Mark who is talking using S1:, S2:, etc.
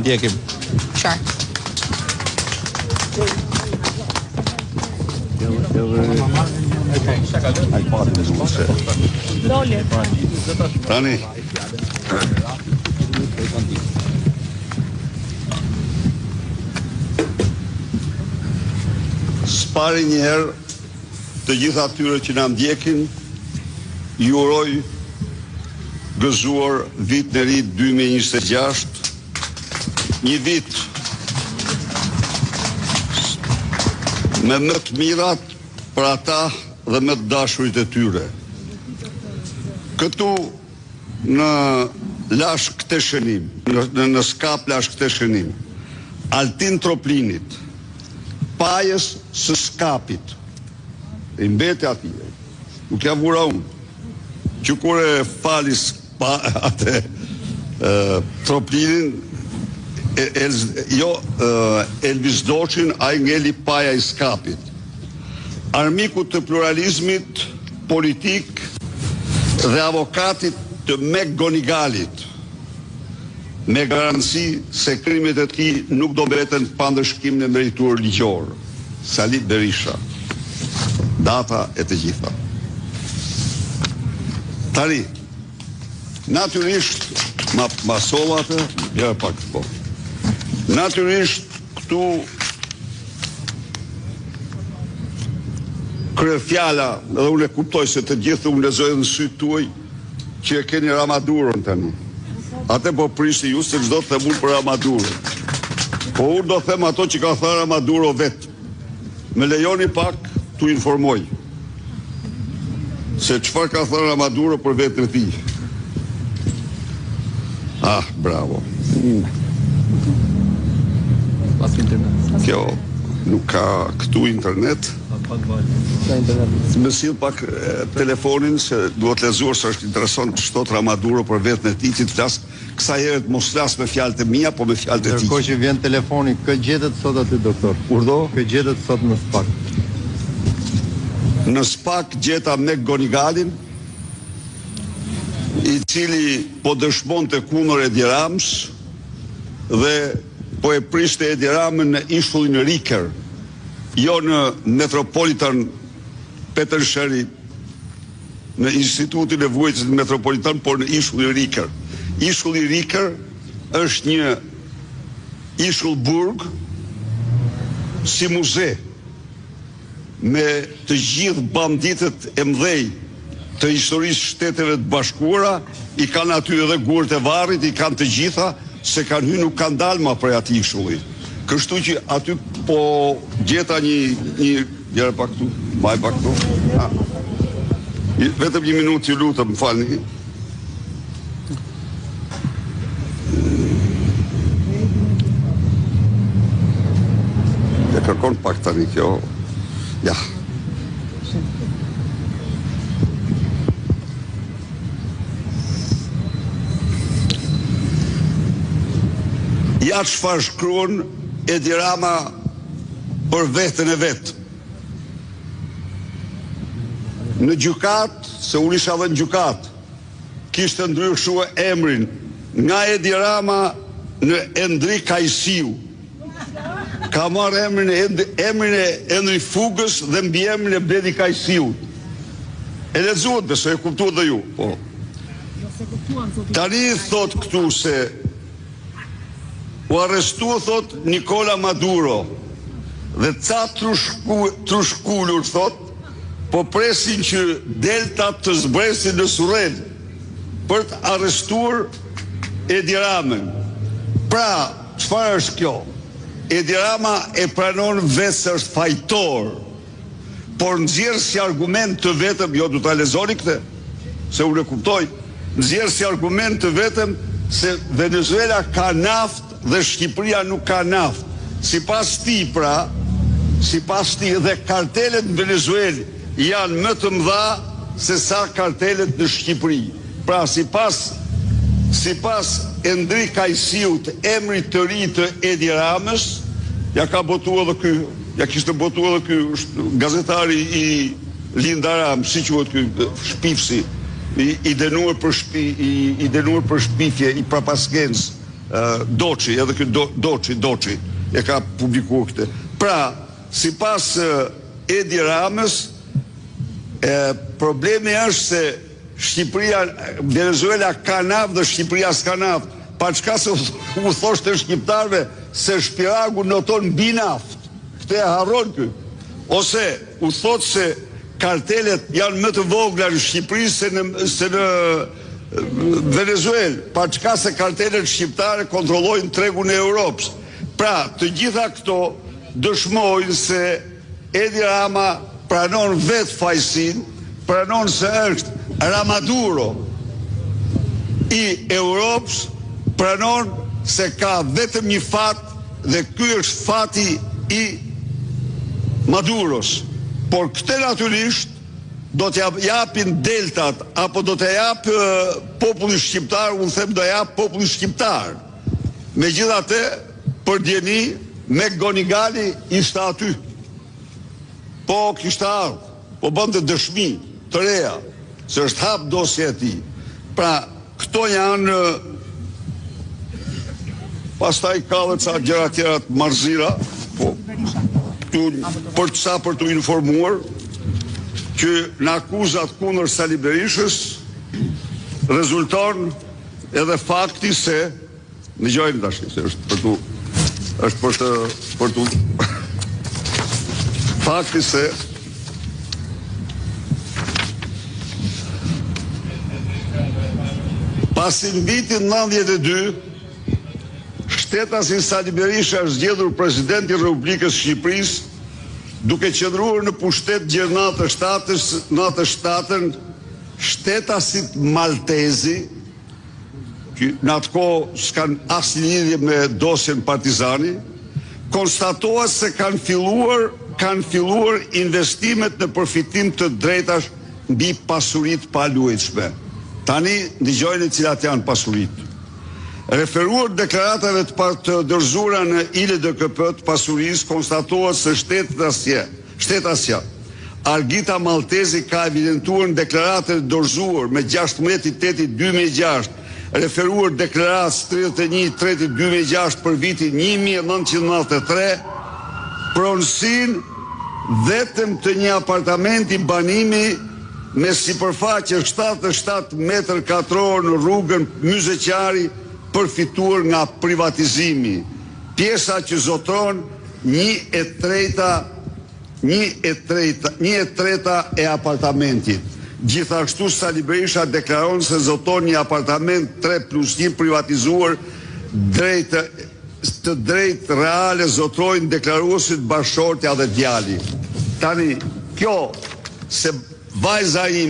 S1: Ndjekim.
S2: Qartë.
S3: Tani spari njëherë të gjitha atyre që na ndjekin, ju uroj gëzuar vit në ri 2026, një vit me më të mirat për ata dhe më të dashurit e tyre. Këtu në lash këtë shënim, në skap lash këtë shënim, Altin Troplinit, pajës së skapit, i mbeti ati, nuk ja vura unë, që kure falis atë Troplinin, Elvis Doçin a i ngeli paja i skapit. Armiku të pluralizmit politik dhe avokatit të Meg Gonigalit, me garanci se krimet e tij nuk do mbeten pa ndëshkim në meritur ligjor. Sali Berisha. Data e të gjitha. Tani, natyrisht, ma solla atë, bjerë pak të po. Natyrisht, këtu kryefjala, dhe unë e kuptoj se të gjithë unë lezoj në sytë tuaj që e keni Ramadurën tani. Ate po prishti ju se çdo të them unë për Ramadurën. Po unë do them ato që ka thënë Ramaduro vetë. Me lejoni pak t'u informoj se çfarë ka thënë Ramaduro për vetën e tij. Ah, bravo. Kjo nuk ka këtu internet. Më sill pak telefonin se duhet lezuar se është interesant ç'thot Ramaduro për vetën e tij, që të flas kësaj herë mos flas me fjalët e mia, po me fjalët e tij.
S1: Ndërkohë që vjen telefoni, kë gjetet sot aty doktor?
S3: Urdhë?
S1: Kë gjetet sot në SPAK?
S3: Në SPAK gjeta Meg Gonigalin, i cili po dëshmonte kundër Edi Ramës dhe po e prishte Edi Ramën në ishullin Riker, jo në Metropolitan Petersheri, në Institutin e Vuajtjes Metropolitan, por në ishullin Riker. Ishulli Riker është një ishull burg si muze, me të gjithë banditët e mëdhej të historisë Shteteve të Bashkuara, i kanë aty edhe gurët e varrit, i kanë të gjitha, se kanë hyrë nuk kanë dalë më prej atij ishulli. Kështu që aty po gjeta një gjëra pak këtu, mbaj pak këtu. Vetëm një minutë, ju lutem, më falni. E kërkon pak tani kjo. Ja. Ja çfarë shkruan Edi Rama për veten e vet. Në gjykat, se unë isha dhe në gjykat, kishte ndryshuar emrin nga Edi Rama në Endri Kajsiu. Ka marrë emrin e Endri Fugës dhe mbi emrin e Bledi Kajsiut. E lexuat, besoj e kuptuat dhe ju. Po. Tani thot këtu se u arrestua, thot, Nicola Maduro dhe ca trushkullur, thot, po presin që delta të zbresin në Surrel për të arrestuar Edi Ramën. Pra, çfarë është kjo? Edi Rama e pranon vetë se është fajtor, por nxjerr si argument të vetëm, jo du ta lexoni këtë, se unë e kuptoj, nxjerr si argument të vetëm se Venezuela ka naftë dhe Shqipëria nuk ka naftë. Sipas tij, pra, sipas tij dhe kartelet në Venezuelë janë më të mëdha se sa kartelet në Shqipëri. Pra, sipas Endri Kajsiut, emri të ri të Edi Ramës, ja ka botuar edhe ky, ja kishte botuar edhe ky gazetari i Linda Ram, si quhet ky shpifsi, i dënuar për shpifje, i prapaskencë, Doçi, edhe ky Doçi e ka publikuar këtë. Pra, sipas Edi Ramës, problemi është se Shqipëria, Venezuela ka naftë dhe Shqipëria s'ka naftë. Pa çka se u thoshte shqiptarëve se shpiragu noton mbi naftë. Këtë e harron ky. Ose u thot se kartelet janë më të vogla në Shqipëri se në Venezuelë. Pa çka se kartelet shqiptare kontrollojnë tregun e Europës. Pra, të gjitha këto dëshmojnë se Edi Rama pranon vetë fajsin, pranon se është Ramaduro i Europës, pranon se ka vetëm një fat dhe ky është fati i Maduros. Por këtë natyrisht do t'ja japin deltat apo do t'ja jap populli shqiptar, unë them do jap populli shqiptar. Megjithatë, për djeni me Gonigali ishte aty. Po kishte ardhur, po bënte dëshmi të reja se është hap dosja e tij. Pra, këto janë pastaj ka dhe ca gjëra tjera të marzira, po për të informuar që në akuzat kundër Sali Berishës rezulton edhe fakti se dëgjojmë tash se është për të fakti se pasi në vitin 92 shtetasi Sali Berisha është zgjedhur presidenti i Republikës Shqipërisë duke qëndruar në pushtet gjerë natë shtatën shtetasit maltezi, që në atë kohë s'kan asnjë lidhje me dosjen Partizani, konstatohet se kanë filluar investimet në përfitim të drejtash mbi pasuritë pa luajtshme. Tani dëgjojnë cilat janë pasuritë. Referuar deklaratave të dorëzuara në ILDKP të pasurisë, konstatohet se shtetësia Argita Maltezi ka evidentuar në deklaratë të dorëzuar me 16/8/2006, referuar deklaratës 31/3/2006 për vitin 1993, pronësinë vetëm të një apartamenti banimi me sipërfaqe 77 metër katror në rrugën Myzeqari përfituar nga privatizimi. Pjesa që zotron 1/3 e apartamentit. Gjithashtu Sali Berisha deklaron se zoton një apartament 3+1 privatizuar të drejt reale zotrojnë deklaruesit bashortja dhe djali. Tani, kjo se vajza im